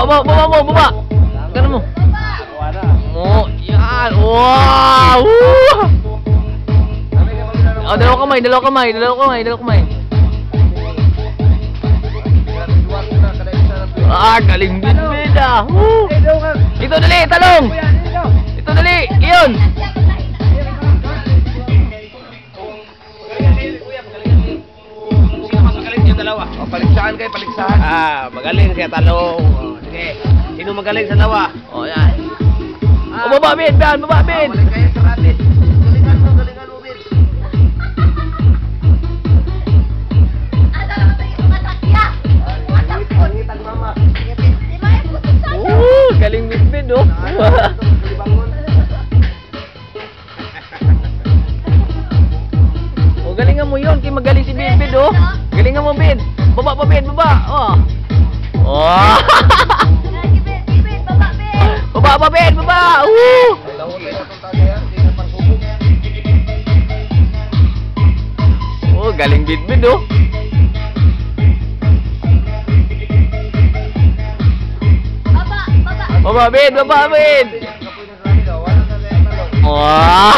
baba mo, baba. Ganun mo. Mo, yan. Wow! Oh, dalawang kamay. Ah, galing din, bida. Ito dali, talong. Ito dali, iyon. Sino mas magaling yung dalawa? O, paligsahan kayo, paligsahan. Magaling siya talong. Sige. Sino magaling sa dalawa? Oh, yan. Oh, baba, Ben. Baba, Ben. Balik kayo sa rabbit. Galingan mo, Ben. Pangitang mama. Galing din, Ben, oh. Oh, galingan mo yun. Kaya magaling si Ben, oh. Galingan mo, Ben. Baba pa, Ben. Baba. Oh. Oh. Baba pa, Ben. Baba. Oh, galing din, Ben, oh. Baba, Ben. Baba, Ben. Oh.